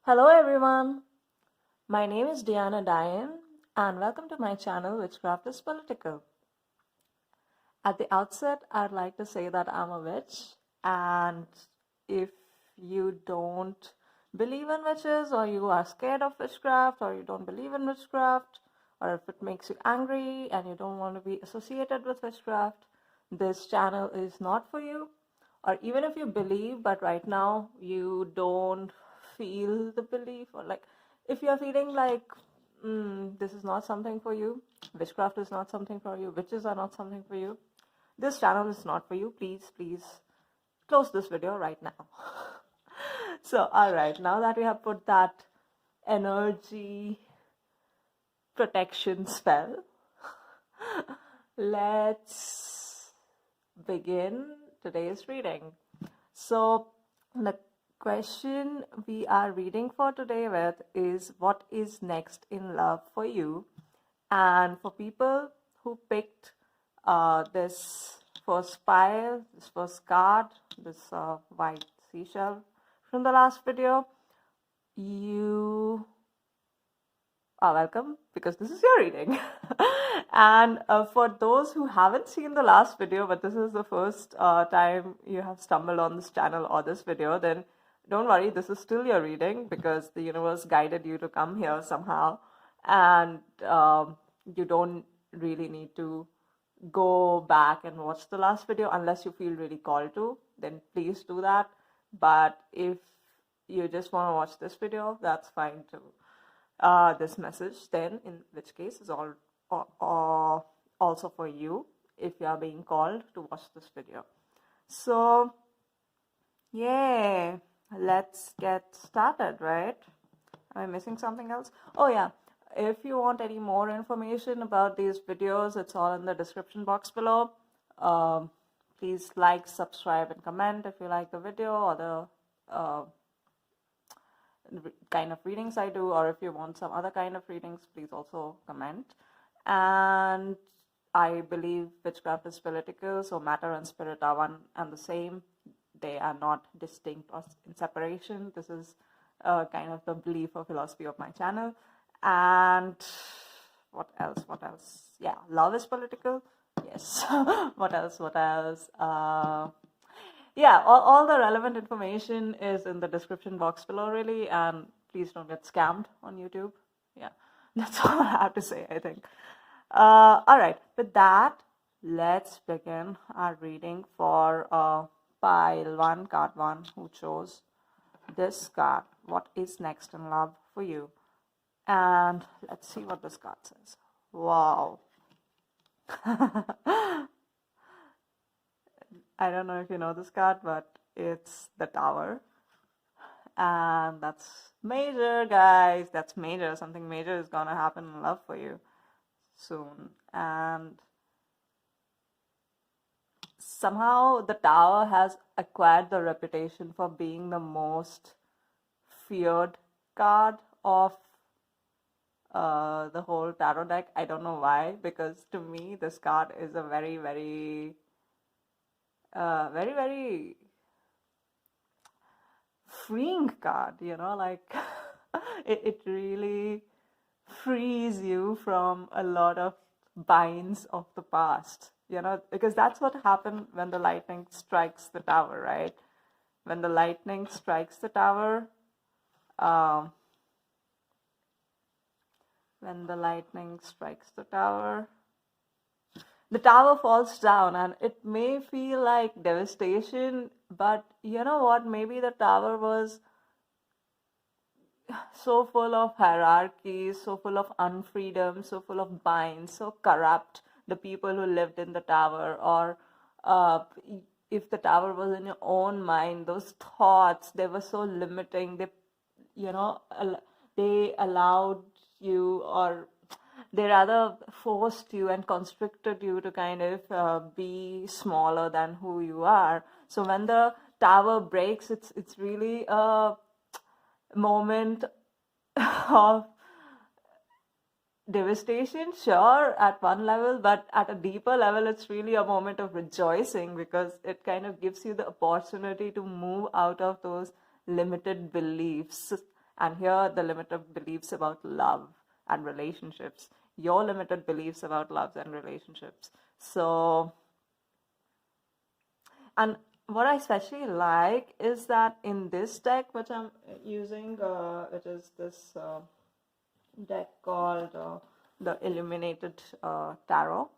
Hello everyone, my name is Diane and welcome to my channel Witchcraft is Political. At the outset, I'd like to say that I'm a witch, and if you don't believe in witches, or you are scared of witchcraft, or you don't believe in witchcraft, or if it makes you angry and you don't want to be associated with witchcraft, this channel is not for you. Or even if you believe but right now you don't feel the belief, or like if you're feeling like this is not something for you, witchcraft is not something for you, witches are not something for you, this channel is not for you, please close this video right now. So all right, now that we have put that energy protection spell, let's begin today's reading. So the question we are reading for today with is, what is next in love for you? And for people who picked this first pile, this first card, this white seashell from the last video, you are welcome, because this is your reading. And for those who haven't seen the last video, but this is the first time you have stumbled on this channel or this video, then don't worry, this is still your reading, because the universe guided you to come here somehow, and you don't really need to go back and watch the last video unless you feel really called to. Then please do that. But if you just want to watch this video, that's fine too. This message then, in which case, is all also for you if you are being called to watch this video. So yeah, let's get started, right? Am I missing something else? Oh yeah, if you want any more information about these videos, it's all in the description box below. Please like, subscribe, and comment if you like the video or the kind of readings I do, or if you want some other kind of readings, please also comment. And I believe witchcraft is political, so matter and spirit are one and the same. They are not distinct or in separation. This is kind of the belief or philosophy of my channel. And what else? Yeah, love is political. Yes. What else? Yeah, all the relevant information is in the description box below, really, and please don't get scammed on YouTube. Yeah, that's all I have to say, I think. All right, with that, let's begin our reading for pile 1, card 1, who chose this card. What is next in love for you? And let's see what this card says. Wow. I don't know if you know this card, but it's the Tower. And that's major, guys. That's major. Something major is gonna happen in love for you soon. And somehow the Tower has acquired the reputation for being the most feared card of the whole tarot deck. I don't know why, because to me this card is a very, very freeing card, like it really frees you from a lot of binds of the past, because that's what happened when the lightning strikes the tower, right? When the lightning strikes the tower, the tower falls down, and it may feel like devastation, but you know what? Maybe the tower was so full of hierarchy, so full of unfreedom, so full of binds, so corrupt, the people who lived in the tower. Or if the tower was in your own mind, those thoughts, they were so limiting. They allowed you, or they rather forced you and constricted you to kind of be smaller than who you are. So when the tower breaks, it's really a moment of devastation, sure, at one level, but at a deeper level, it's really a moment of rejoicing, because it kind of gives you the opportunity to move out of those limited beliefs And here the limited beliefs about love and relationships, your limited beliefs about love and relationships. So, and what I especially like is that in this deck, which I'm using, which is this deck called the Illuminated Tarot.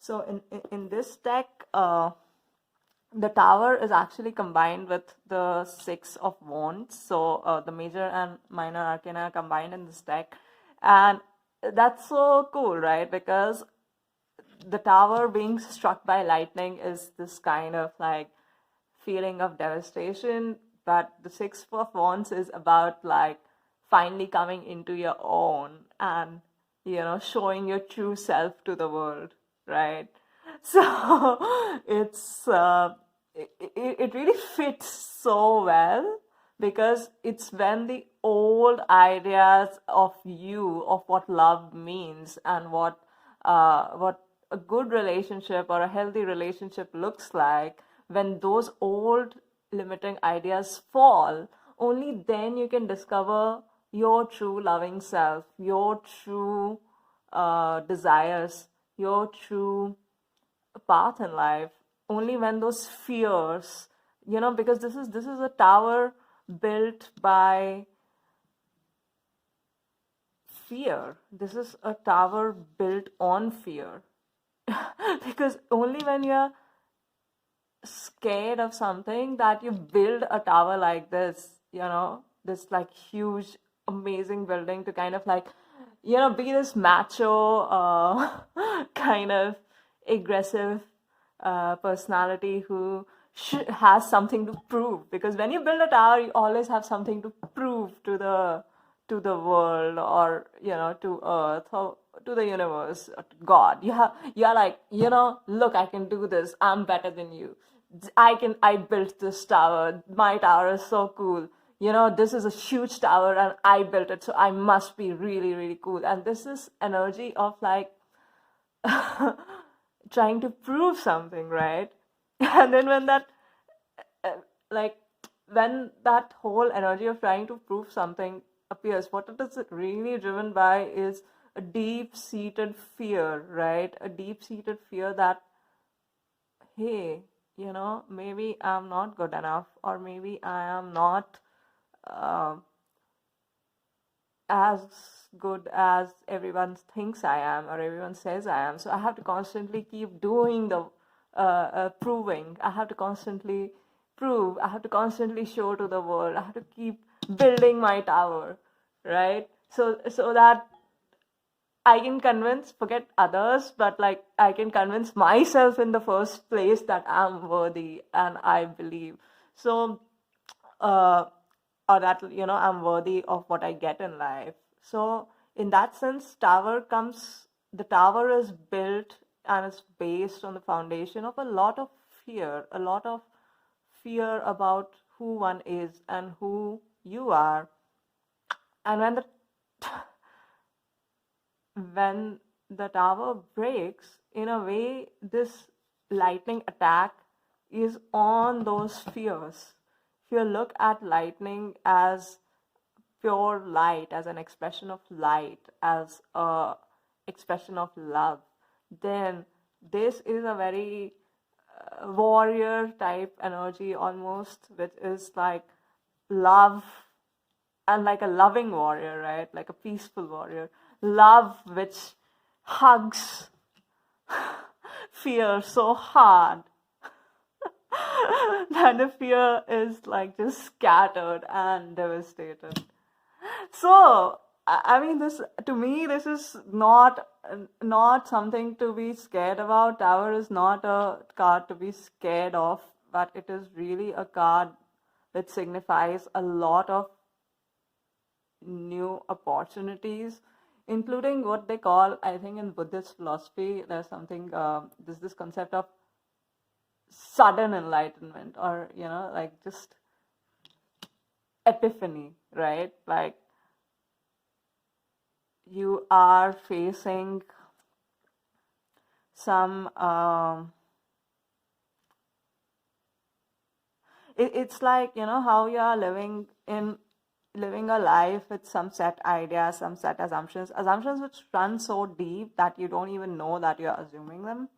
So in this deck, the Tower is actually combined with the Six of Wands. So the major and minor arcana are combined in this deck, and that's so cool, right? Because the Tower being struck by lightning is this kind of like feeling of devastation, but the Six of Wands is about like finally coming into your own and, you know, showing your true self to the world, right? So it really fits so well, because it's when the old ideas of you, of what love means and what a good relationship or a healthy relationship looks like, when those old limiting ideas fall, only then you can discover your true loving self, your true desires, your true path in life. Only when those fears, you know, because this is a tower built by fear. This is a tower built on fear. Because only when you're scared of something that you build a tower like this, you know, this like huge, amazing building to kind of like, you know, be this macho, kind of aggressive personality who has something to prove. Because when you build a tower, you always have something to prove to the world, or, you know, to Earth, or to the universe, or to God. You're like, you know, look, I can do this. I'm better than you. I built this tower. My tower is so cool. You know, this is a huge tower and I built it, so I must be really, really cool. And this is energy of like trying to prove something, right? And then when that, like, when that whole energy of trying to prove something appears, what it is really driven by is a deep-seated fear, right? A deep-seated fear that, hey, you know, maybe I'm not good enough, or maybe I am not uh, as good as everyone thinks I am, or everyone says I am. So I have to constantly keep doing the proving. I have to constantly prove. I have to constantly show to the world. I have to keep building my tower, right? So that I can convince, forget others, but like I can convince myself in the first place that I'm worthy and I believe. So, uh, or that, you know, I'm worthy of what I get in life. So, in that sense, the tower is built and is based on the foundation of a lot of fear about who one is and who you are. And when the tower breaks, in a way, this lightning attack is on those fears. If you look at lightning as pure light, as an expression of light, as a expression of love, then this is a very warrior type energy almost, which is like love, and like a loving warrior, right? Like a peaceful warrior. Love which hugs fear so hard that the fear is like just scattered and devastated. So, I mean, this, to me, this is not something to be scared about. Tower is not a card to be scared of, but it is really a card that signifies a lot of new opportunities, including what they call, I think in Buddhist philosophy, there's something, there's this concept of sudden enlightenment, or, you know, like just epiphany, right? Like you are facing some, it's like, you know, how you are living in living a life with some set ideas, some set assumptions which run so deep that you don't even know that you're assuming them.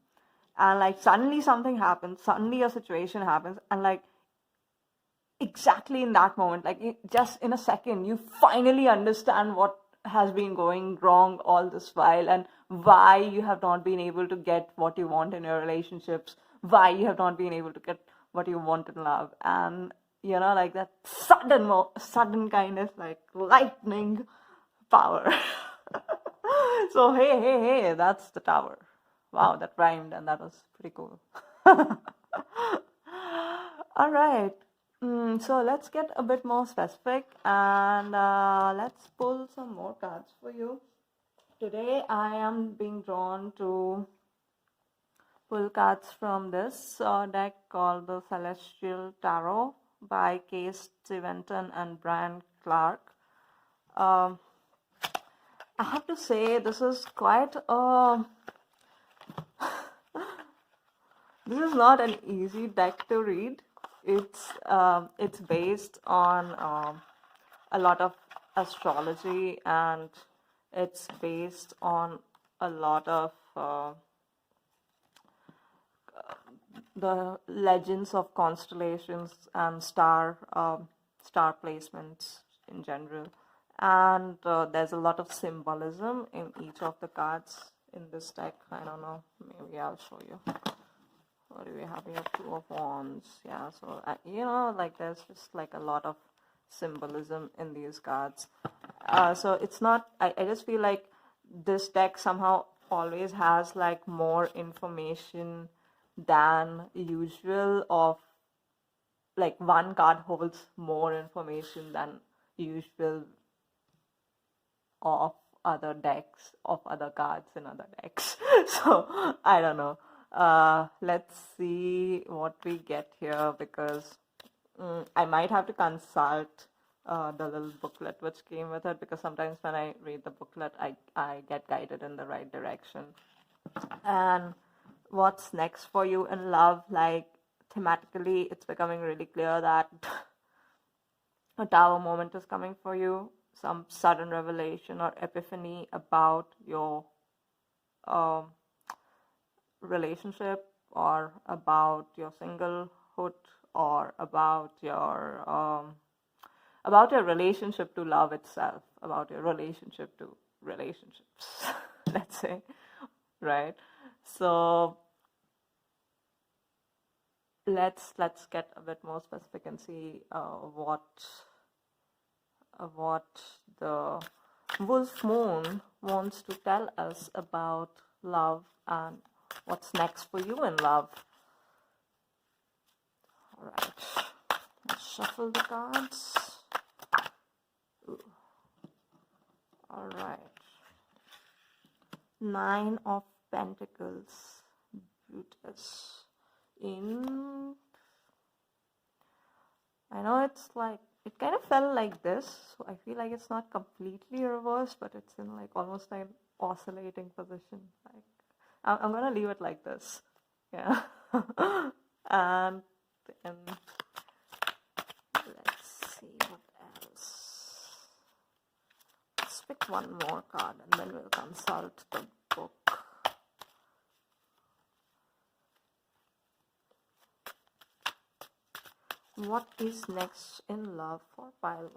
And like suddenly something happens, suddenly a situation happens, and like exactly in that moment, like just in a second, you finally understand what has been going wrong all this while, and why you have not been able to get what you want in your relationships, why you have not been able to get what you want in love. And like that sudden kind of like lightning power. So hey, that's the tower. Wow, that rhymed, and that was pretty cool. All right. So let's get a bit more specific, and let's pull some more cards for you. Today I am being drawn to pull cards from this deck called the Celestial Tarot by Case Steventon and Brian Clark. Um, I have to say this is quite this is not an easy deck to read. It's based on a lot of astrology, and it's based on a lot of the legends of constellations and star placements in general. And there's a lot of symbolism in each of the cards in this deck. I don't know, maybe I'll show you. What do we have here? Two of Wands. Yeah, so like there's just like a lot of symbolism in these cards. So it's not, I just feel like this deck somehow always has like more information than usual. Of like one card holds more information than usual of other decks, of other cards in other decks. So I don't know. Let's see what we get here, because I might have to consult the little booklet which came with it, because sometimes when I read the booklet, I get guided in the right direction. And what's next for you in love? Like thematically, it's becoming really clear that a tower moment is coming for you. Some sudden revelation or epiphany about your relationship, or about your singlehood, or about your relationship to love itself, about your relationship to relationships. Let's say, right? So let's get a bit more specific and see what the wolf moon wants to tell us about love, and what's next for you in love. All right, let's shuffle the cards. Ooh. All right, 9 of Pentacles, Brutus. I know it's like, it kind of felt like this, so I feel like it's not completely reversed, but it's in like almost like an oscillating position. Like I'm gonna leave it like this, yeah. And then let's see what else. Let's pick one more card, and then we'll consult the book. What is next in love for pile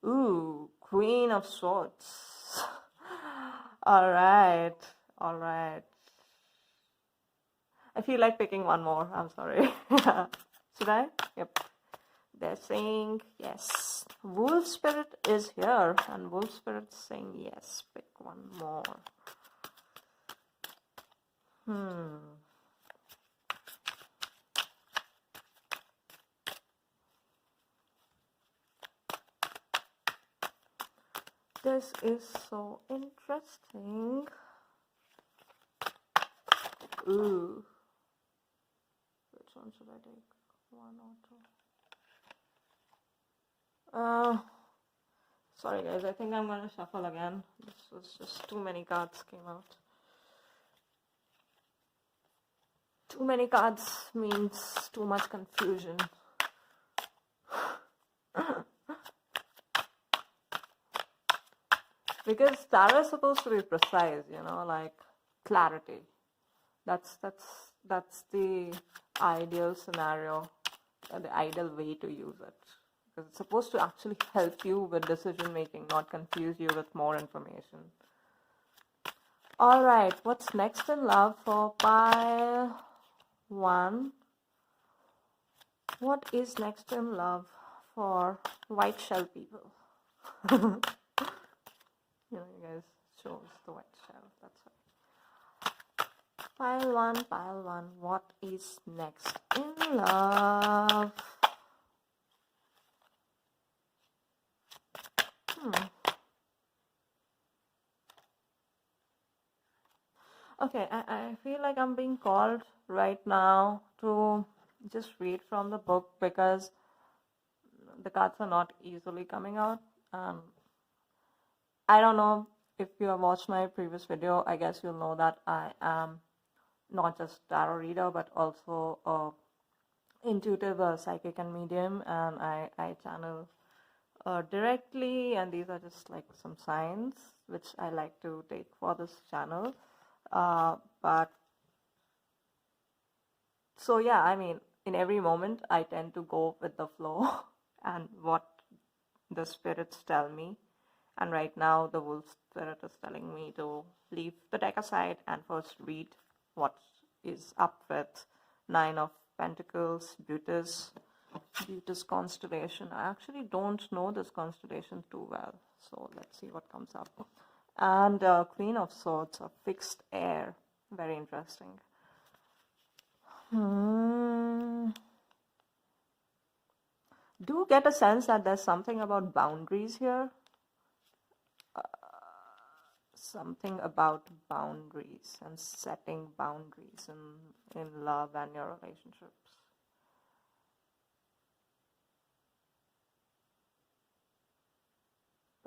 1? Ooh, Queen of Swords. All right. I feel like picking one more. I'm sorry. Should I? Yep. They're saying yes. Wolf Spirit is here, and Wolf Spirit's saying yes. Pick one more. This is so interesting. Ooh. Which one should I take? 1 or 2? Sorry guys, I think I'm gonna shuffle again. This was just too many cards came out. Too many cards means too much confusion. Because tarot is supposed to be precise, you know, like clarity. That's the ideal scenario, the ideal way to use it. Because it's supposed to actually help you with decision making, not confuse you with more information. Alright, what's next in love for pile 1? What is next in love for white shell people? You know, you guys chose the white shell, that's right. Pile 1, what is next in love? Okay, I feel like I'm being called right now to just read from the book because the cards are not easily coming out. I don't know if you have watched my previous video, I guess you'll know that I am not just tarot reader but also a intuitive psychic and medium, and I channel directly, and these are just like some signs which I like to take for this channel. But so yeah, I mean, in every moment I tend to go with the flow and what the spirits tell me. And right now the wolf spirit is telling me to leave the deck aside and first read what is up with 9 of Pentacles, Butis constellation. I actually don't know this constellation too well, so let's see what comes up. And Queen of Swords, a fixed air, very interesting. Do get a sense that there's something about boundaries here. Something about boundaries and setting boundaries in love and your relationships.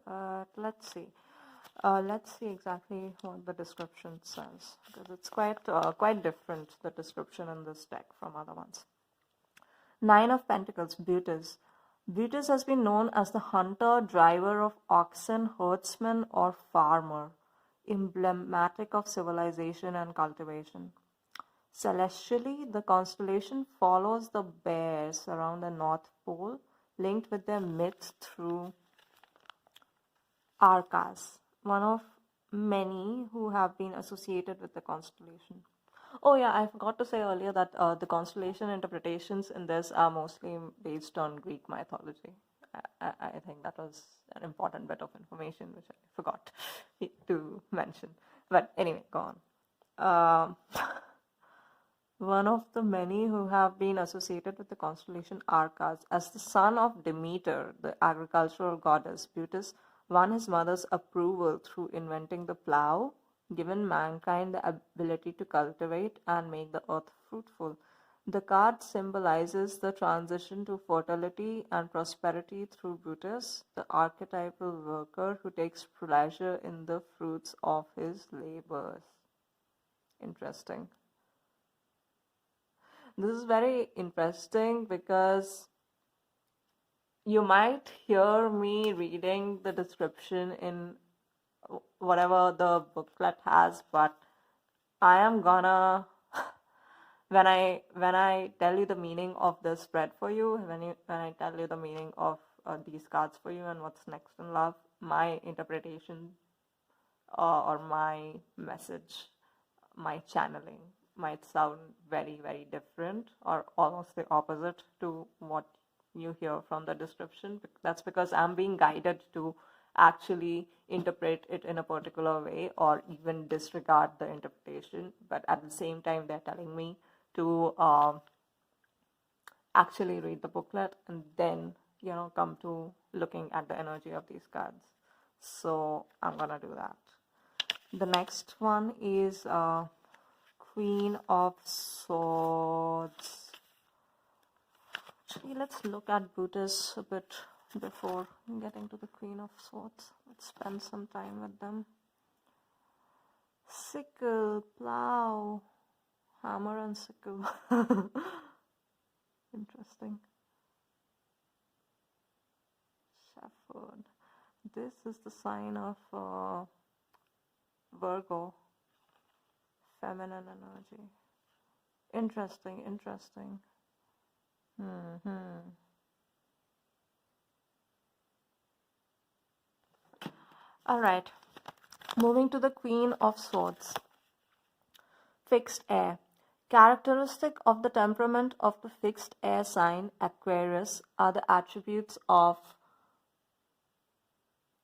But let's see. Let's see exactly what the description says, because it's quite different, the description in this deck, from other ones. 9 of Pentacles, Butis. Butis has been known as the hunter, driver of oxen, herdsman, or farmer, emblematic of civilization and cultivation. Celestially, the constellation follows the bears around the North Pole, linked with their myths through Arcas, one of many who have been associated with the constellation. Oh yeah, I forgot to say earlier that the constellation interpretations in this are mostly based on Greek mythology. I think that was an important bit of information which I forgot to mention. But anyway, go on. One of the many who have been associated with the constellation Arcas. As the son of Demeter, the agricultural goddess, Butis won his mother's approval through inventing the plough, given mankind the ability to cultivate and make the earth fruitful. The card symbolizes the transition to fertility and prosperity through Butis, the archetypal worker who takes pleasure in the fruits of his labors. Interesting. This is very interesting because you might hear me reading the description in whatever the booklet has, but I am gonna when I tell you the meaning of the spread for you, when I tell you the meaning of these cards for you and what's next in love, my interpretation or my message, my channeling might sound very, very different or almost the opposite to what you hear from the description. That's because I'm being guided to actually interpret it in a particular way or even disregard the interpretation. But at the same time, they're telling me to actually read the booklet and then, come to looking at the energy of these cards. So I'm gonna do that. The next one is Queen of Swords. Actually, let's look at Buddhists a bit before getting to the Queen of Swords. Let's spend some time with them. Sickle, plow, hammer and sickle. Interesting. Shepherd. This is the sign of Virgo, feminine energy. Interesting, interesting. All right, moving to the Queen of Swords. Fixed air. Characteristic of the temperament of the fixed air sign Aquarius are the attributes of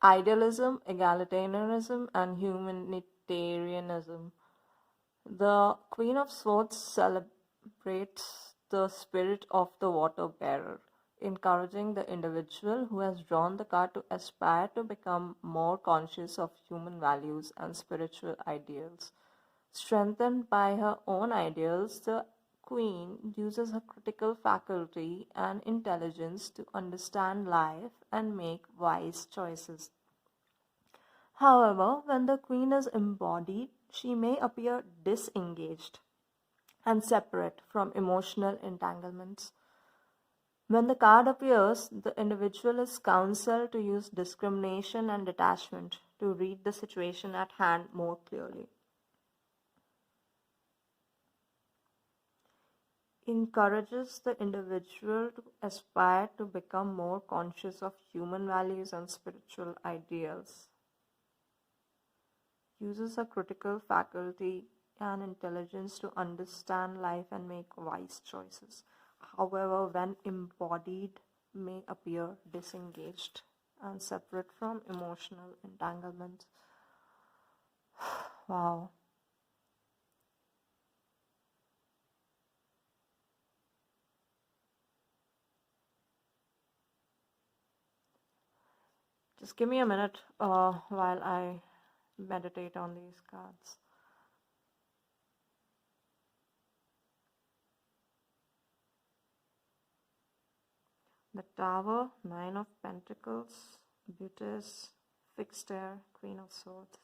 idealism, egalitarianism, and humanitarianism. The Queen of Swords celebrates the spirit of the water bearer, encouraging the individual who has drawn the card to aspire to become more conscious of human values and spiritual ideals. Strengthened by her own ideals, the Queen uses her critical faculty and intelligence to understand life and make wise choices. However, when the Queen is embodied, she may appear disengaged and separate from emotional entanglements. When the card appears, the individual is counseled to use discrimination and detachment to read the situation at hand more clearly. Encourages the individual to aspire to become more conscious of human values and spiritual ideals. Uses a critical faculty and intelligence to understand life and make wise choices. However, when embodied, may appear disengaged and separate from emotional entanglements. Wow. Just give me a minute while I meditate on these cards. The Tower, Nine of Pentacles, Beauties, Fixed Air, Queen of Swords.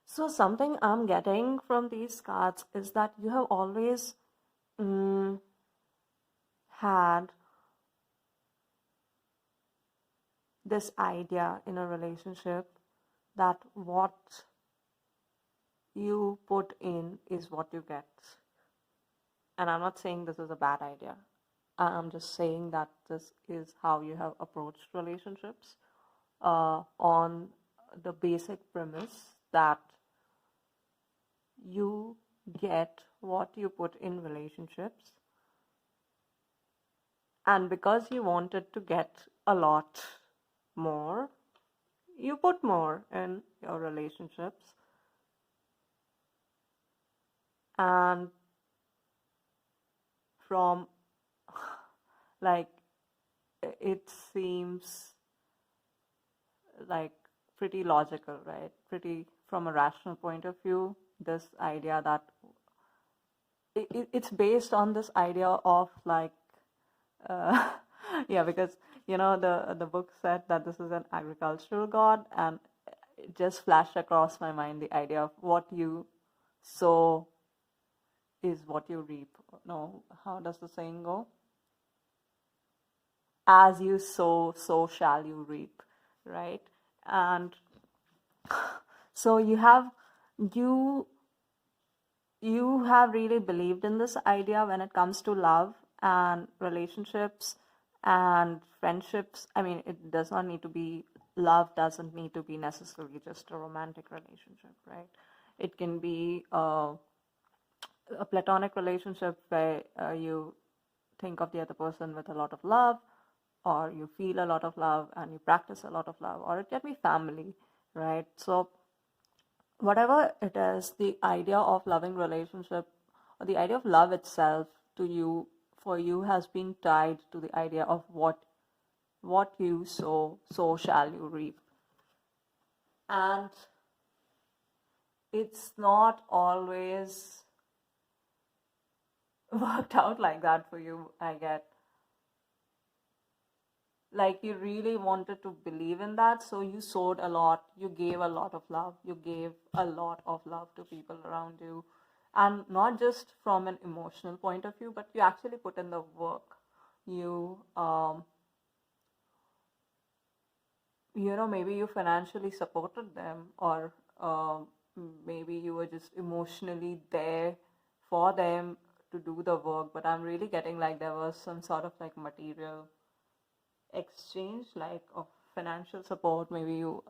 So something I'm getting from these cards is that you have always had this idea in a relationship that what you put in is what you get. And I'm not saying this is a bad idea. I'm just saying that this is how you have approached relationships on the basic premise that you get what you put in relationships, and because you wanted to get a lot more, you put more in your relationships, and from like it seems like pretty logical, right? Pretty from a rational point of view, this idea that it's based on this idea of like yeah, because the book said that this is an agricultural god, and it just flashed across my mind the idea of what you sow is what you reap. No, how does the saying go? As you sow, so shall you reap, right? And so you have really believed in this idea when it comes to love and relationships and friendships. I mean, it does not need to be love, doesn't need to be necessarily just a romantic relationship, right? It can be a platonic relationship where you think of the other person with a lot of love, or you feel a lot of love and you practice a lot of love, or it can be family, right? So whatever it is, the idea of loving relationship or the idea of love itself to you, for you, has been tied to the idea of what you sow, so shall you reap. And it's not always worked out like that for you, I get. like you really wanted to believe in that, so you sowed a lot, you gave a lot of love, you gave a lot of love to people around you, and not just from an emotional point of view, but you actually put in the work. You maybe you financially supported them, or maybe you were just emotionally there for them to do the work. But I'm really getting like there was some sort of like material exchange, like of financial support. Maybe you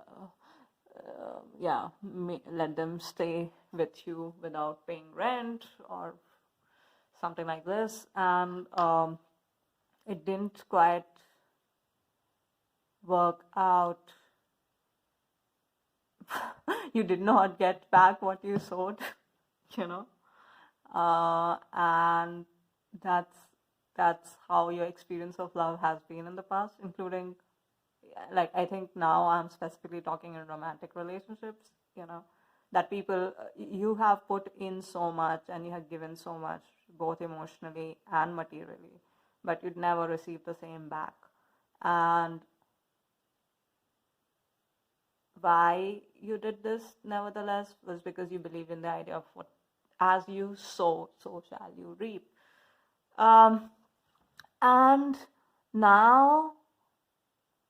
let them stay with you without paying rent or something like this, and it didn't quite work out. You did not get back what you sowed, you know, and that's how your experience of love has been in the past, including, like, I think now I'm specifically talking in romantic relationships, that people, you have put in so much and you have given so much, both emotionally and materially, but you'd never receive the same back. And why you did this nevertheless was because you believe in the idea of what, as you sow, so shall you reap. And now,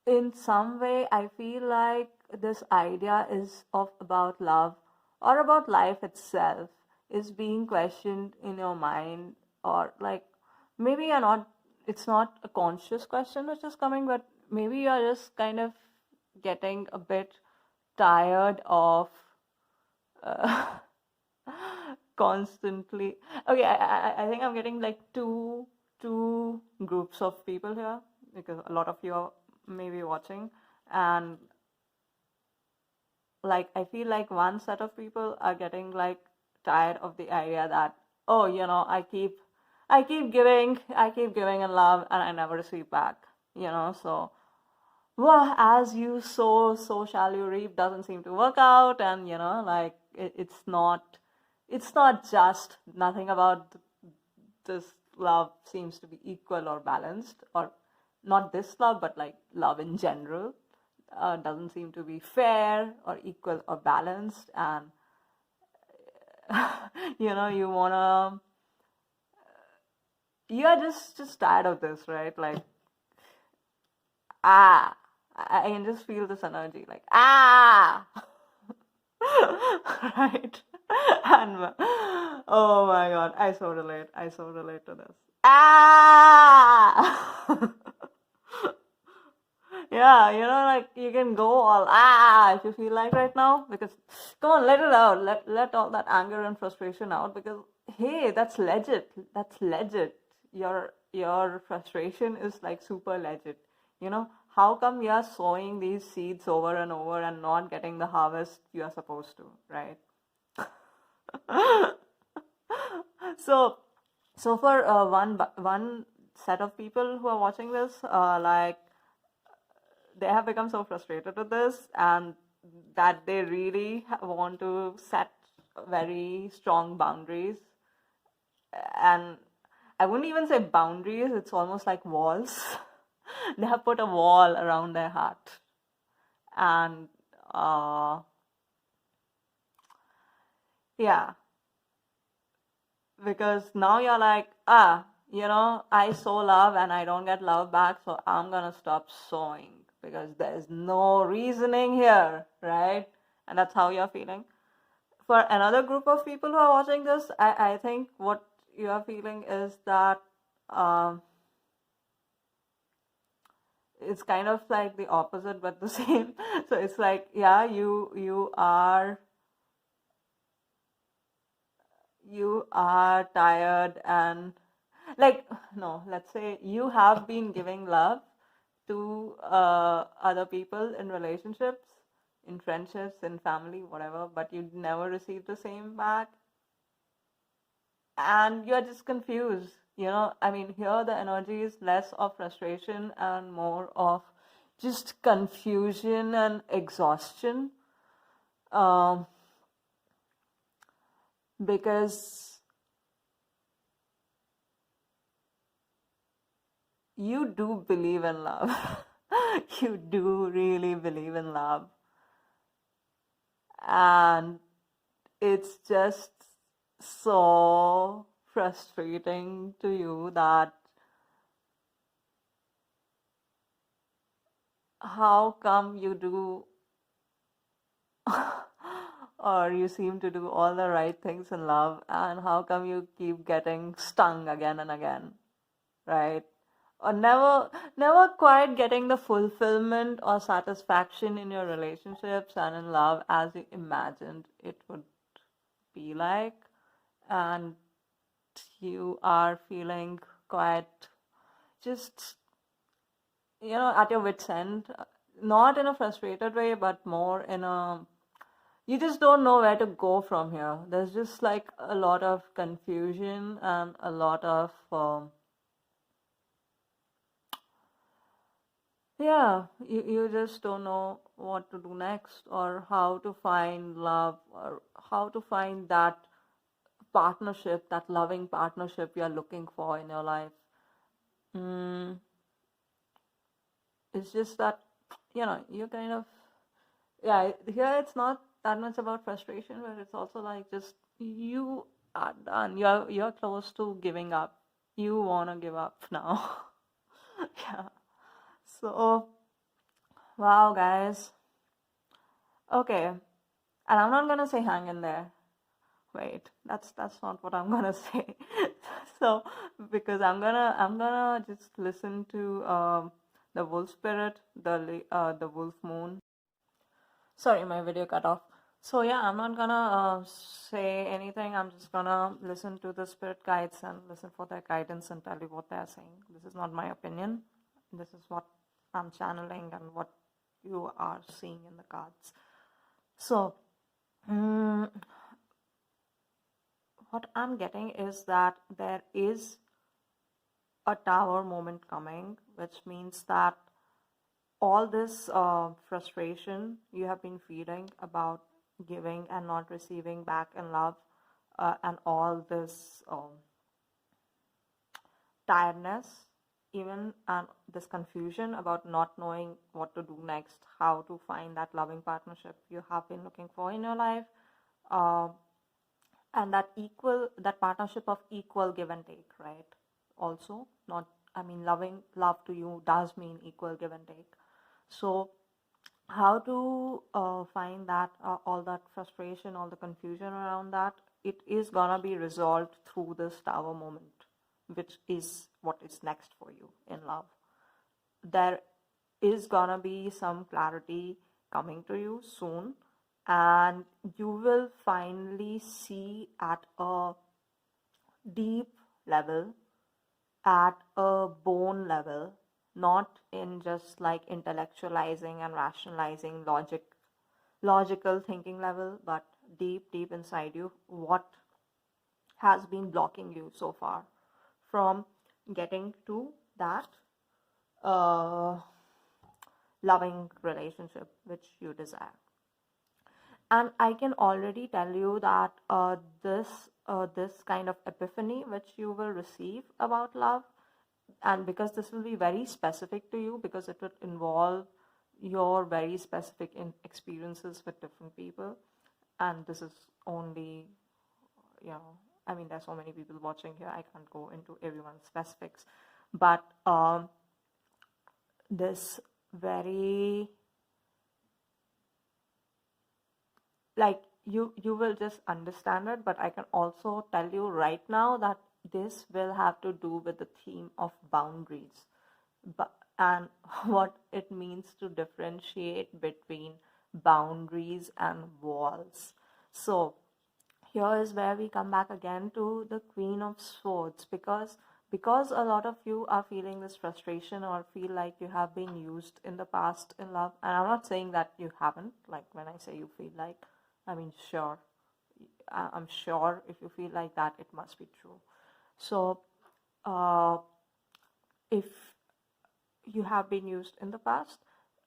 in some way, I feel like this idea is about love or about life itself is being questioned in your mind, or like maybe you're not, it's not a conscious question which is coming, but maybe you're just kind of getting a bit tired of uh, constantly. Okay, I think I'm getting like two groups of people here, because a lot of you are maybe watching, and like I feel like one set of people are getting like tired of the idea that, oh, I keep giving in love and I never receive back, so well, as you sow, so shall you reap doesn't seem to work out, and like it's not just, nothing about this love seems to be equal or balanced, or not this love, but like love in general doesn't seem to be fair or equal or balanced, and you're just tired of this, right? Like, ah, I can just feel this energy, like, ah. Right. And oh my god, I so relate to this. Ah. Yeah, like you can go all if you feel like right now, because come on, let it out, let all that anger and frustration out, because hey, that's legit. Your frustration is like super legit. How come you are sowing these seeds over and over and not getting the harvest you are supposed to, right? so so for one set of people who are watching this, like, they have become so frustrated with this, and that they really want to set very strong boundaries. And I wouldn't even say boundaries, it's almost like walls. They have put a wall around their heart, and yeah, because now you're like, I sow love and I don't get love back, so I'm gonna stop sowing because there's no reasoning here, right? And that's how you're feeling. For another group of people who are watching this, I think what you are feeling is that it's kind of like the opposite but the same. So it's like, yeah, you are tired, and like, no, let's say you have been giving love to other people in relationships, in friendships, in family, whatever, but you never receive the same back, and you're just confused. I mean, here the energy is less of frustration and more of just confusion and exhaustion, um, because you do believe in love. you do really believe in love, and it's just so frustrating to you that how come you do or you seem to do all the right things in love, and how come you keep getting stung again and again, right? Or never quite getting the fulfillment or satisfaction in your relationships and in love as you imagined it would be like, and you are feeling quite just at your wit's end, not in a frustrated way, but more in a you just don't know where to go from here. There's just like a lot of confusion and a lot of you just don't know what to do next, or how to find love, or how to find that partnership, that loving partnership you're looking for in your life. mm, it's just that you kind of here it's not that much about frustration, but it's also like just you are done, you're close to giving up, you want to give up now. Yeah, so wow, guys. Okay, and I'm not gonna say hang in there. Wait, that's not what I'm gonna say. So because I'm gonna just listen to the wolf spirit, the wolf moon. Sorry, my video cut off. So yeah, I'm not gonna say anything. I'm just gonna listen to the spirit guides and listen for their guidance and tell you what they're saying. This is not my opinion. This is what I'm channeling and what you are seeing in the cards. So what I'm getting is that there is a tower moment coming, which means that all this frustration you have been feeling about giving and not receiving back in love, and all this tiredness, even, and this confusion about not knowing what to do next, how to find that loving partnership you have been looking for in your life, uh, and that partnership of equal give and take, right? Also, not, I mean, love to you does mean equal give and take. So how to find that all that frustration, all the confusion around that, it is gonna be resolved through this tower moment, which is what is next for you in love. There is gonna be some clarity coming to you soon, and you will finally see at a deep level, at a bone level, not in just like intellectualizing and rationalizing logical thinking level, but deep inside you, what has been blocking you so far from getting to that uh, loving relationship which you desire. And I can already tell you that this kind of epiphany which you will receive about love, and because this will be very specific to you, because it would involve your very specific experiences with different people, and this is only, I mean, there's so many people watching here, I can't go into everyone's specifics, but this very, like, you will just understand it, but I can also tell you right now that this will have to do with the theme of boundaries, and what it means to differentiate between boundaries and walls. So here is where we come back again to the Queen of Swords, because a lot of you are feeling this frustration or feel like you have been used in the past in love. And I'm not saying that you haven't, like when I say you feel like, I mean, sure, I'm sure if you feel like that, it must be true. So if you have been used in the past,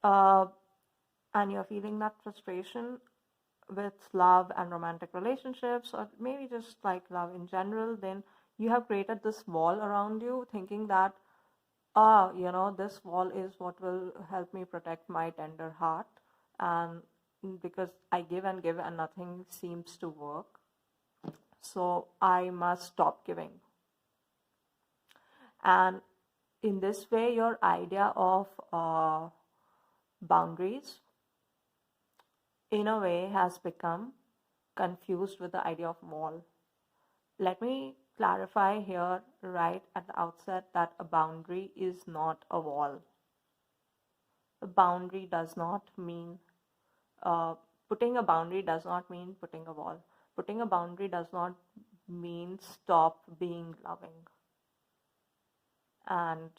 and you're feeling that frustration with love and romantic relationships, or maybe just like love in general, then you have created this wall around you, thinking that this wall is what will help me protect my tender heart, and because I give and give and nothing seems to work, so I must stop giving. And in this way, your idea of boundaries, in a way, has become confused with the idea of wall. Let me clarify here right at the outset that a boundary is not a wall. A boundary does not mean putting a boundary does not mean putting a wall. Putting a boundary does not mean stop being loving. And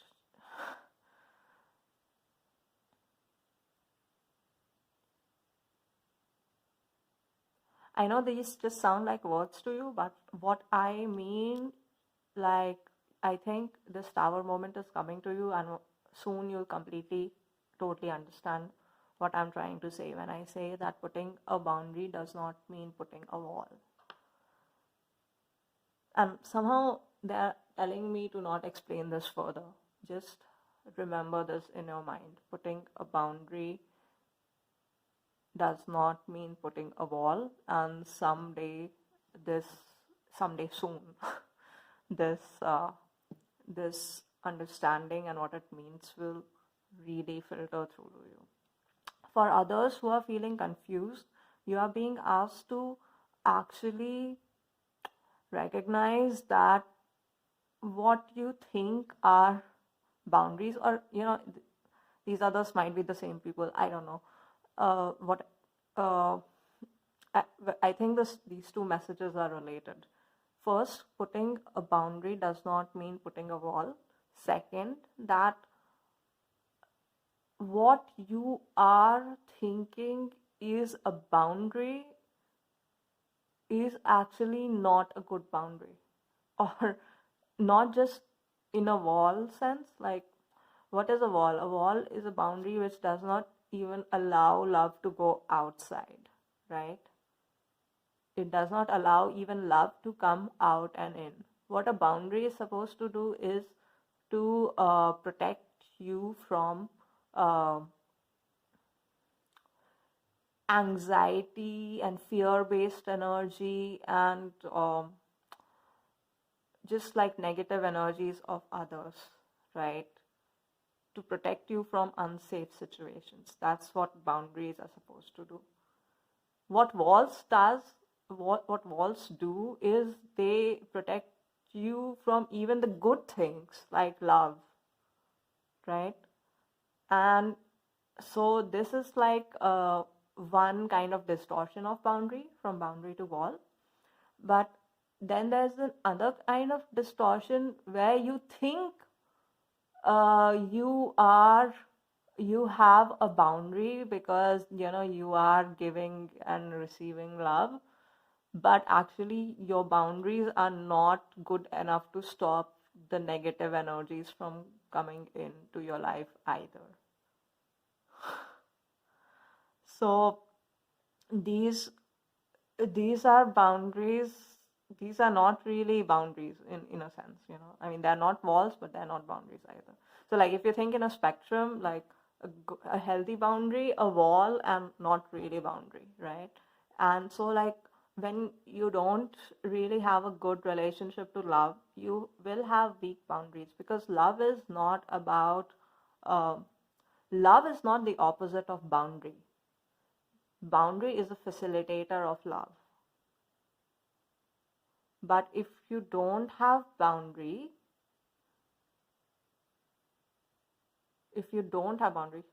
I know these just sound like words to you, but what I mean, like, I think this tower moment is coming to you, and soon you'll completely, totally understand what I'm trying to say when I say that putting a boundary does not mean putting a wall. And somehow they're telling me to not explain this further. Just remember this in your mind. Putting a boundary does not mean putting a wall, and someday soon, this this understanding and what it means will really filter through to you. For others who are feeling confused, you are being asked to actually recognize that what you think are boundaries, or these others might be the same people, I don't know. What I think these two messages are related. First, putting a boundary does not mean putting a wall. Second, that what you are thinking is a boundary is actually not a good boundary, or not just in a wall sense. Like, what is a wall? A wall is a boundary which does not even allow love to go outside, right? It does not allow even love to come out and in. What a boundary is supposed to do is to protect you from anxiety and fear-based energy, and just like negative energies of others, right? To protect you from unsafe situations. That's what boundaries are supposed to do. What walls do is they protect you from even the good things like love, right? And so this is like one kind of distortion of boundary, from boundary to wall. But then there's another kind of distortion where you think you have a boundary because you are giving and receiving love, but actually your boundaries are not good enough to stop the negative energies from coming into your life either. So these are boundaries. These are not really boundaries in a sense, I mean, they're not walls, but they're not boundaries either. So like, if you think in a spectrum, like a healthy boundary, a wall, and not really boundary, right? And so like, when you don't really have a good relationship to love, you will have weak boundaries, because love is not the opposite of boundary. Boundary is a facilitator of love. But if you don't have boundary,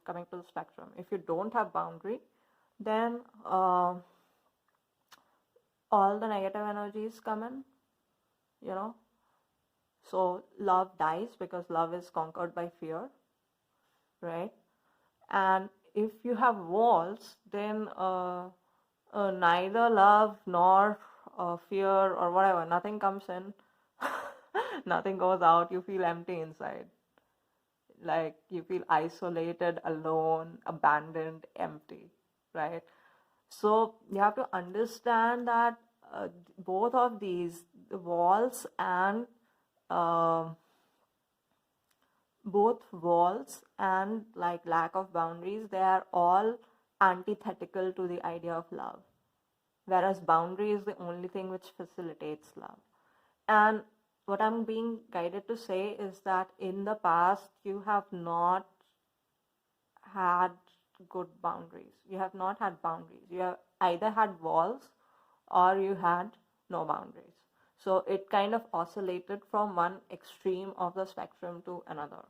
coming to the spectrum, if you don't have boundary, then all the negative energies come in, so love dies, because love is conquered by fear, right? And if you have walls, then neither love nor fear or whatever, nothing comes in, nothing goes out, you feel empty inside. Like, you feel isolated, alone, abandoned, empty, right? So you have to understand that both of these, the walls and both walls and like lack of boundaries, they are all antithetical to the idea of love, whereas boundary is the only thing which facilitates love. And what I'm being guided to say is that in the past you have not had good boundaries. You have not had boundaries. You have either had walls or you had no boundaries. So it kind of oscillated from one extreme of the spectrum to another.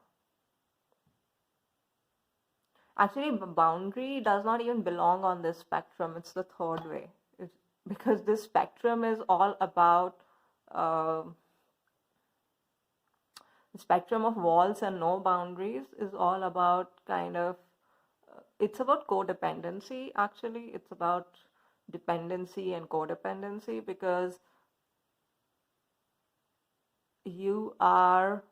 Actually, boundary does not even belong on this spectrum. It's the third way. Because this spectrum is all about the spectrum of walls and no boundaries is all about kind of it's about codependency. Actually, it's about dependency and codependency, because you are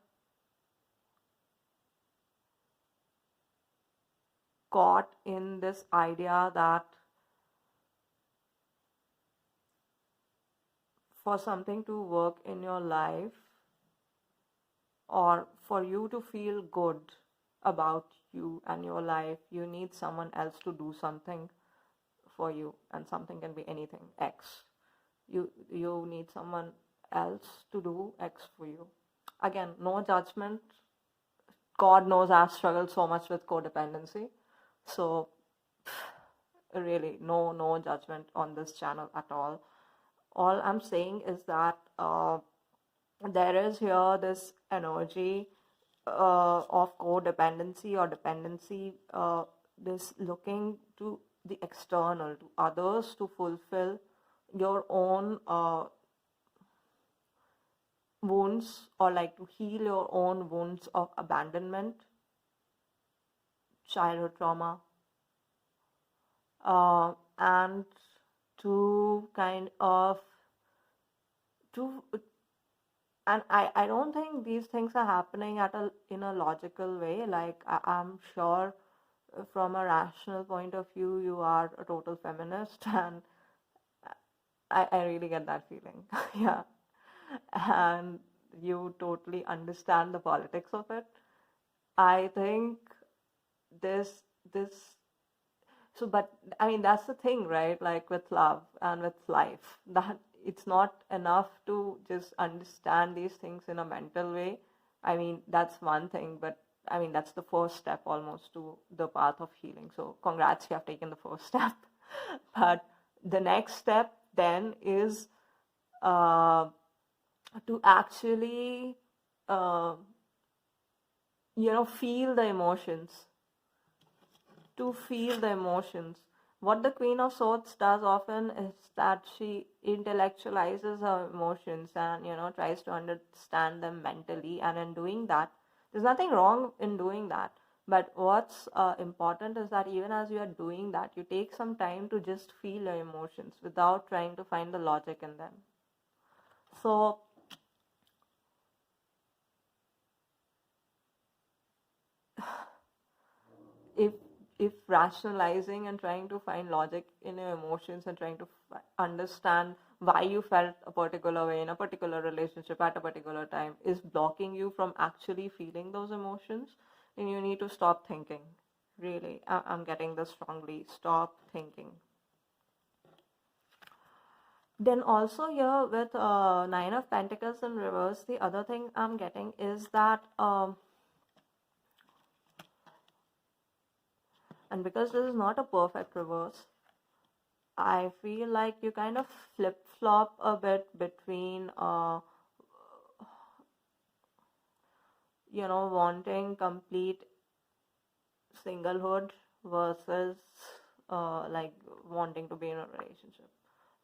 caught in this idea that for something to work in your life, or for you to feel good about you and your life, you need someone else to do something for you, and something can be anything. X. You need someone else to do X for you. Again, no judgment. God knows I've struggled so much with codependency. So really, no judgment on this channel at all. All I'm saying is that there is here this energy of codependency or dependency, this looking to the external, to others, to fulfill your own wounds, or like to heal your own wounds of abandonment, childhood trauma, and to kind of to and I don't think these things are happening in a logical way. Like I'm sure from a rational point of view you are a total feminist, and I really get that feeling. Yeah. And you totally understand the politics of it. I think this so, but I mean, that's the thing, right? Like with love and with life, that it's not enough to just understand these things in a mental way. I mean, that's one thing, but I mean, that's the first step almost to the path of healing. So congrats, you have taken the first step. But the next step then is uh, to actually uh, feel the emotions, to feel the emotions. What the Queen of Swords does often is that she intellectualizes her emotions and tries to understand them mentally. And in doing that, there's nothing wrong in doing that. But what's important is that even as you are doing that, you take some time to just feel your emotions without trying to find the logic in them. So if rationalizing and trying to find logic in your emotions and trying to understand why you felt a particular way in a particular relationship at a particular time is blocking you from actually feeling those emotions, then you need to stop thinking. Really, I'm getting this strongly. Stop thinking. Then also here with Nine of Pentacles in reverse, the other thing I'm getting is that and because this is not a perfect reverse, I feel like you kind of flip-flop a bit between wanting complete singlehood versus like wanting to be in a relationship.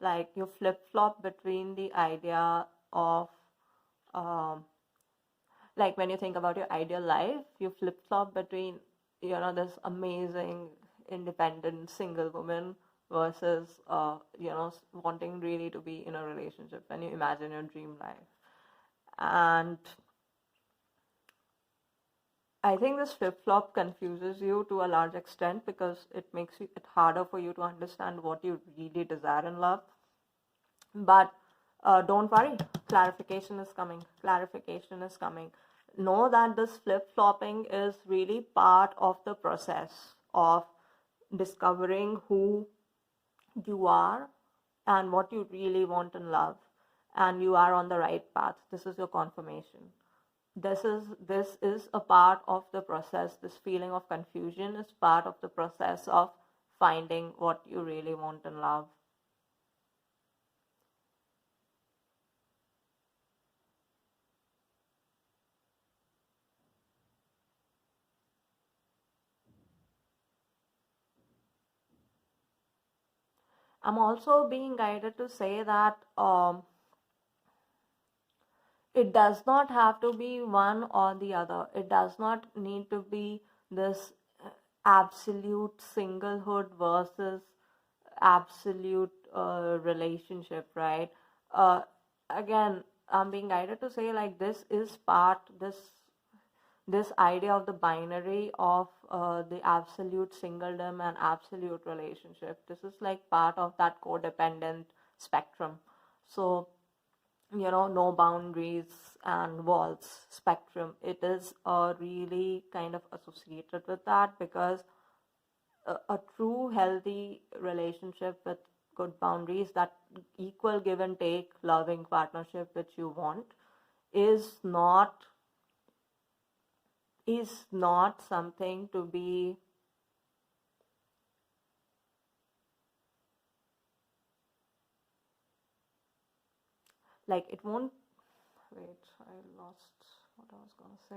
Like you flip-flop between the idea of like when you think about your ideal life, you flip-flop between this amazing independent single woman versus wanting really to be in a relationship when you imagine your dream life. And I think this flip-flop confuses you to a large extent because it makes it harder for you to understand what you really desire in love. But don't worry, clarification is coming. Clarification is coming. know that this flip-flopping is really part of the process of discovering who you are and what you really want in love, and you are on the right path. This is your confirmation. This is a part of the process. This feeling of confusion is part of the process of finding what you really want in love. I'm also being guided to say that it does not have to be one or the other. It does not need to be this absolute singlehood versus absolute relationship, right? Again, I'm being guided to say like this idea of the binary of the absolute singledom and absolute relationship. This is like part of that codependent spectrum. So, no boundaries and walls spectrum. It is really kind of associated with that, because a true healthy relationship with good boundaries, that equal give and take loving partnership which you want, is not something to be like, it won't. Wait, I lost what I was gonna say.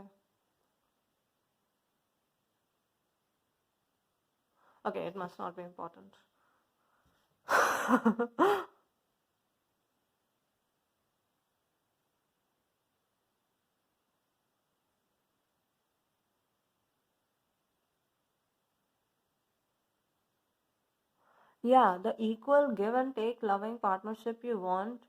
Okay, it must not be important. Yeah, the equal give and take loving partnership you want,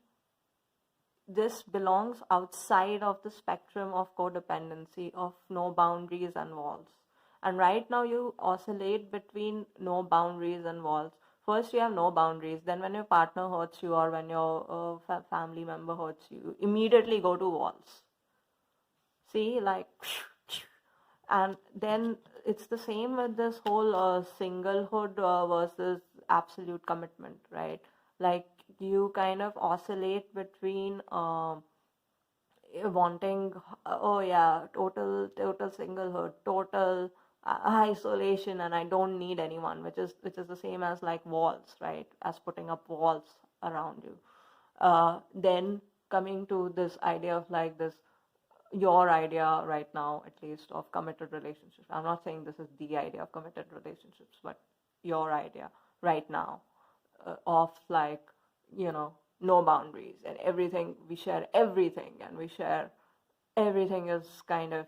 this belongs outside of the spectrum of codependency, of no boundaries and walls. And right now you oscillate between no boundaries and walls. First you have no boundaries, then when your partner hurts you or when your family member hurts you, immediately go to walls. See, like, and then it's the same with this whole singlehood versus absolute commitment, right? Like, you kind of oscillate between wanting, oh yeah, total singlehood, total isolation, and I don't need anyone, which is the same as like walls, right? As putting up walls around you. Then coming to this idea of like this, your idea right now, at least, of committed relationships. I'm not saying this is the idea of committed relationships, but your idea right now of like, no boundaries and everything. We share everything, and we share everything is kind of,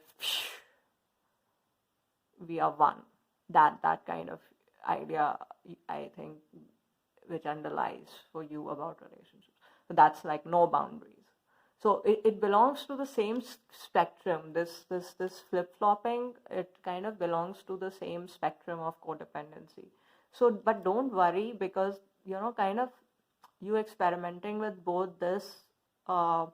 we are one. That kind of idea, I think, which underlies for you about relationships. So that's like no boundaries. So it belongs to the same spectrum. This flip-flopping, it kind of belongs to the same spectrum of codependency. So, but don't worry, because kind of you experimenting with both this uh,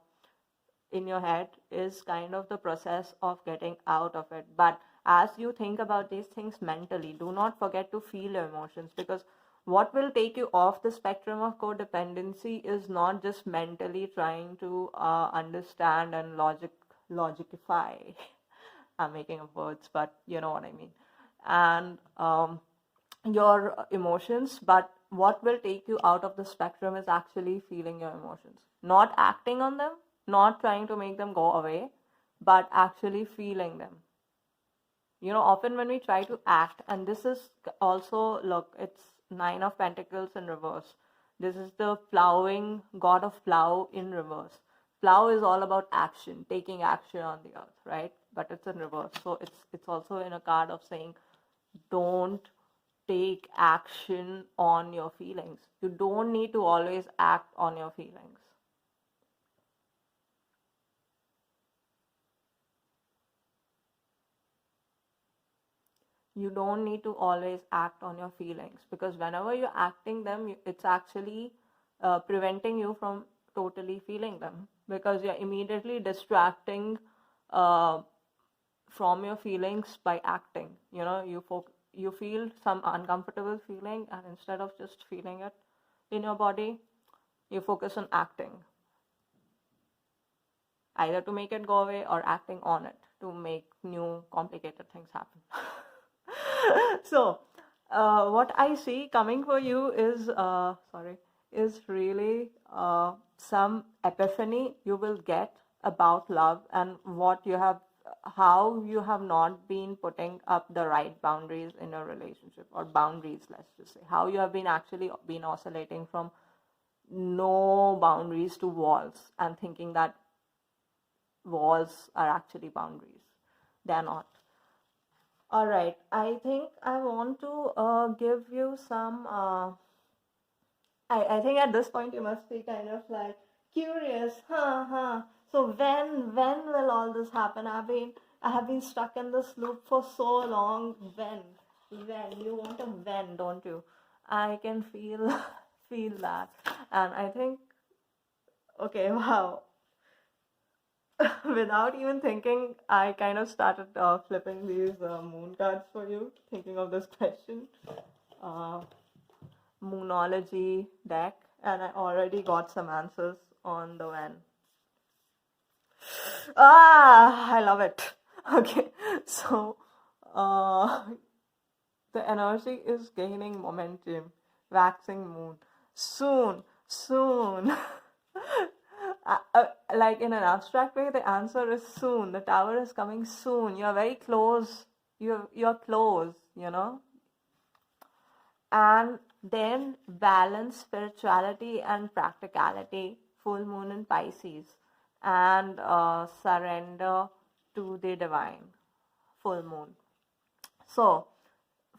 in your head is kind of the process of getting out of it. But as you think about these things mentally, do not forget to feel your emotions, because what will take you off the spectrum of codependency is not just mentally trying to understand and logicify. I'm making up words, but you know what I mean. And your emotions, but what will take you out of the spectrum is actually feeling your emotions, not acting on them, not trying to make them go away, but actually feeling them. Often when we try to act, and this is also, look, it's Nine of Pentacles in reverse. This is the plowing, god of plow in reverse. Plow is all about action, taking action on the earth, right? But it's in reverse. So it's also in a card of saying, don't take action on your feelings. You don't need to always act on your feelings. You don't need to always act on your feelings, because whenever you're acting them, it's actually preventing you from totally feeling them, because you're immediately distracting from your feelings by acting. You feel some uncomfortable feeling, and instead of just feeling it in your body, you focus on acting, either to make it go away or acting on it to make new complicated things happen. So what I see coming for you is really some epiphany you will get about love, and how you have not been putting up the right boundaries in a relationship, or boundaries, let's just say, how you have been oscillating from no boundaries to walls, and thinking that walls are actually boundaries. They're not. All right, I think I want to give you some. I think at this point you must be kind of like curious, huh? So when will all this happen? I have been stuck in this loop for so long. When you want a when, don't you? I can feel feel that, and I think, okay, wow. Without even thinking, I kind of started flipping these moon cards for you, thinking of this question. Moonology deck, and I already got some answers on the when. I love it. Okay, so the energy is gaining momentum, waxing moon. Soon. Like in an abstract way, the answer is soon. The tower is coming soon. You're very close. You're close, And then balance spirituality and practicality, full moon in Pisces, and surrender to the divine, full moon. So,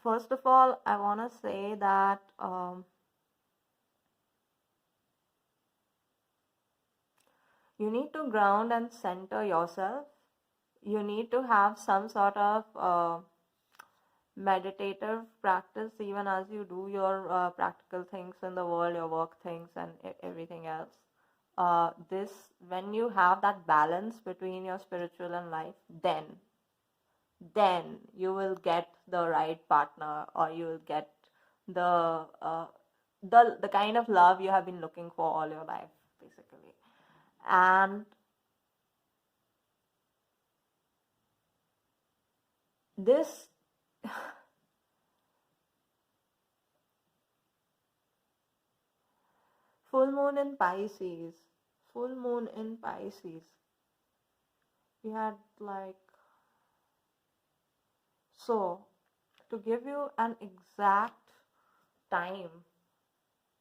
first of all, I want to say that you need to ground and center yourself. You need to have some sort of meditative practice even as you do your practical things in the world, your work things, and everything else. When you have that balance between your spiritual and life, then you will get the right partner, or you will get the the kind of love you have been looking for all your life, basically. And this full moon in Pisces, we had like, so to give you an exact time,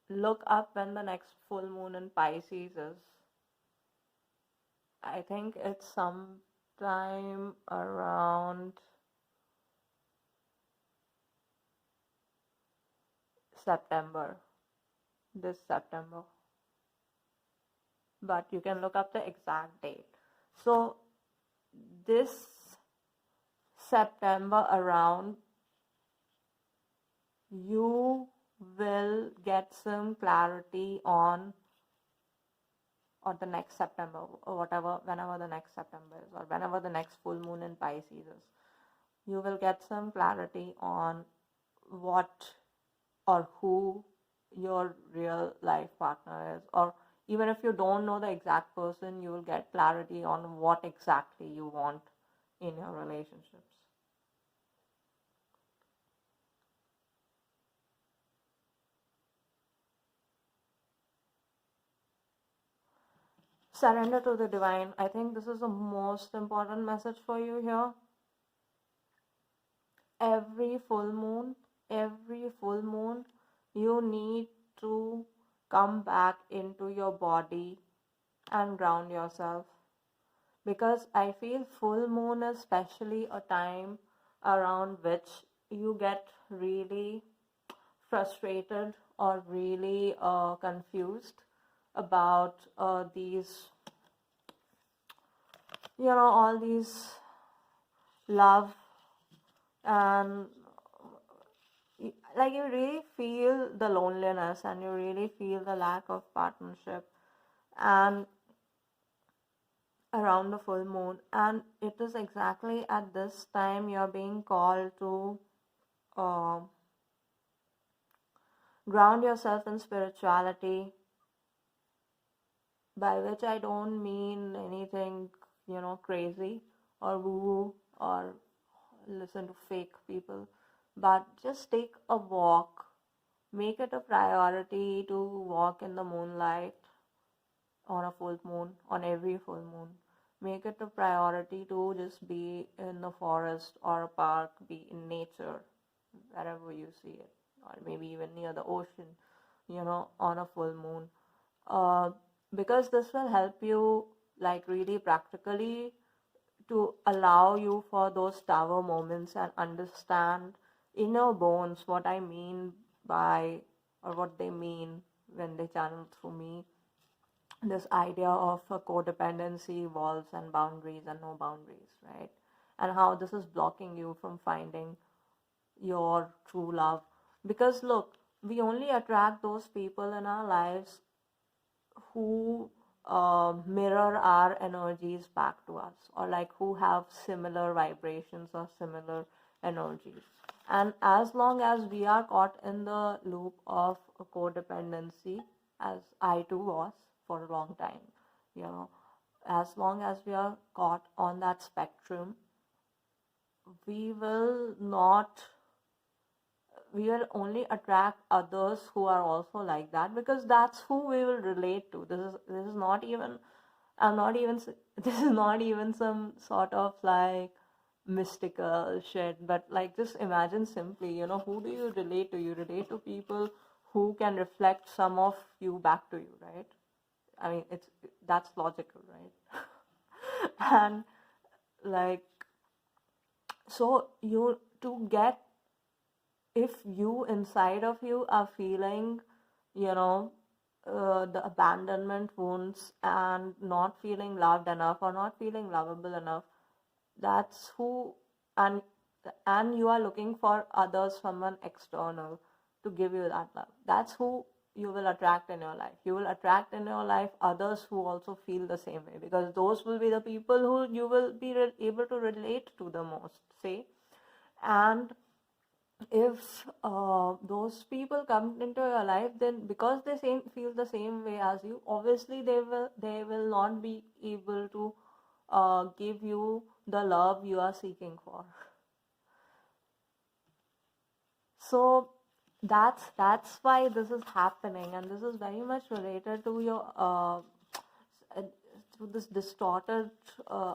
look up when the next full moon in Pisces is. I think it's sometime around September, this September. But you can look up the exact date. So this September around, you will get some clarity on, or the next September, or whenever the next September is, or whenever the next full moon in Pisces is, you will get some clarity on what or who your real life partner is. Or even if you don't know the exact person, you will get clarity on what exactly you want in your relationships. Surrender to the divine. I think this is the most important message for you here. Every full moon, you need to come back into your body and ground yourself. Because I feel full moon is especially a time around which you get really frustrated or really confused about these, all these love, and like you really feel the loneliness, and you really feel the lack of partnership. And around the full moon, and it is exactly at this time you're being called to uh, ground yourself in spirituality, by which I don't mean anything, crazy or woo or listen to fake people, but just take a walk. Make it a priority to walk in the moonlight on a full moon, on every full moon. Make it a priority to just be in the forest or a park, be in nature, wherever you see it, or maybe even near the ocean, on a full moon. Uh, because this will help you, like, really practically to allow you for those tower moments and understand in your bones what I mean by, or what they mean when they channel through me, this idea of a codependency, walls and boundaries and no boundaries, right? And how this is blocking you from finding your true love. Because look, we only attract those people in our lives who mirror our energies back to us, or like who have similar vibrations or similar energies. And as long as we are caught in the loop of codependency, as I too was for a long time, you know, as long as we are caught on that spectrum, we will not we will only attract others who are also like that, because that's who we will relate to. This is not even, I'm not even this is not even some sort of like mystical shit, but like just imagine simply, who do you relate to? You relate to people who can reflect some of you back to you, right? I mean, that's logical, right? And like, so you to get, if you inside of you are feeling, you know, the abandonment wounds and not feeling loved enough or not feeling lovable enough, that's who, and you are looking for others, someone external to give you that love. That's who you will attract in your life. You will attract in your life others who also feel the same way, because those will be the people who you will be able to relate to the most, say. And if those people come into your life, then because they feel the same way as you, obviously they will not be able to give you the love you are seeking for. So that's why this is happening, and this is very much related to your to this distorted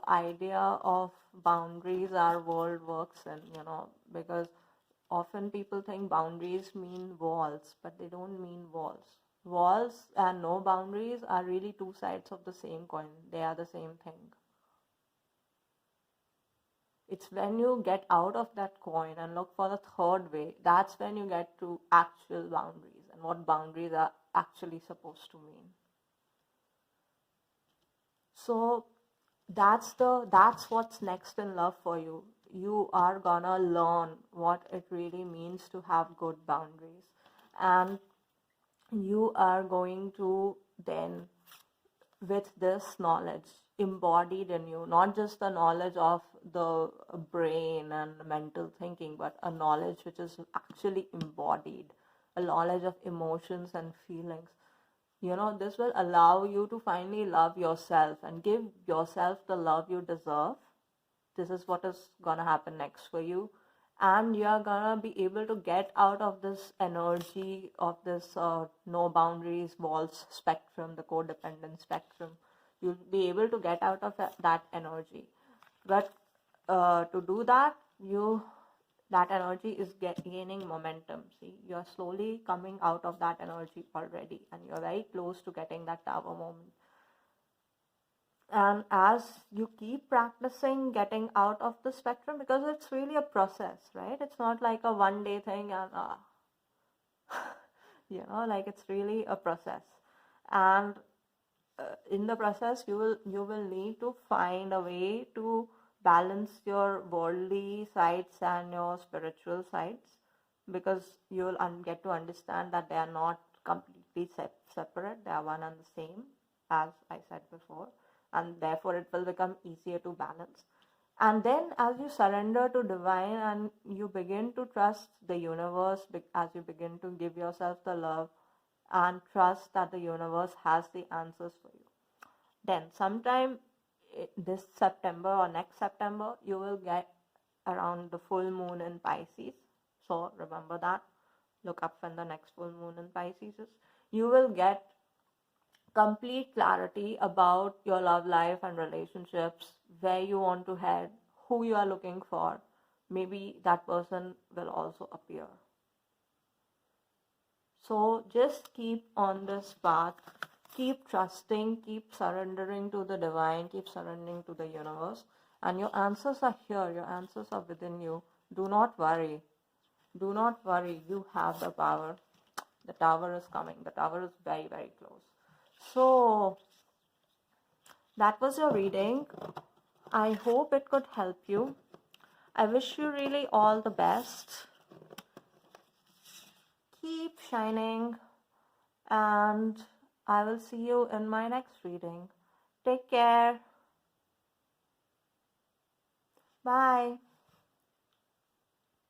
idea of boundaries our world works in, because often people think boundaries mean walls, but they don't mean walls. Walls and no boundaries are really two sides of the same coin. They are the same thing. It's when you get out of that coin and look for the third way, that's when you get to actual boundaries and what boundaries are actually supposed to mean. So that's what's next in love for you. You are gonna learn what it really means to have good boundaries, and you are going to then, with this knowledge embodied in you, not just the knowledge of the brain and mental thinking, but a knowledge which is actually embodied, a knowledge of emotions and feelings. This will allow you to finally love yourself and give yourself the love you deserve. This is what is gonna happen next for you, and you're gonna be able to get out of this energy of this no boundaries walls spectrum, the codependent spectrum. You'll be able to get out of that energy, but to do that, that energy is gaining momentum. See, you're slowly coming out of that energy already, and you're very close to getting that tower moment. And as you keep practicing getting out of the spectrum, because it's really a process, right? It's not like a one day thing, and like it's really a process. And in the process, you will need to find a way to balance your worldly sides and your spiritual sides, because you'll get to understand that they are not completely separate. They are one and the same, as I said before. and therefore it will become easier to balance. And then as you surrender to divine and you begin to trust the universe, as you begin to give yourself the love and trust that the universe has the answers for you, then sometime this September or next September, you will get around the full moon in Pisces. So remember that. Look up when the next full moon in Pisces is. You will get complete clarity about your love life and relationships, where you want to head, who you are looking for. Maybe that person will also appear. So just keep on this path, keep trusting, keep surrendering to the divine, keep surrendering to the universe, and your answers are here, your answers are within you. Do not worry. Do not worry, you have the power. The tower is coming. The tower is very, very close. So that was your reading. I hope it could help you. I wish you really all the best. Keep shining, and I will see you in my next reading. Take care. Bye.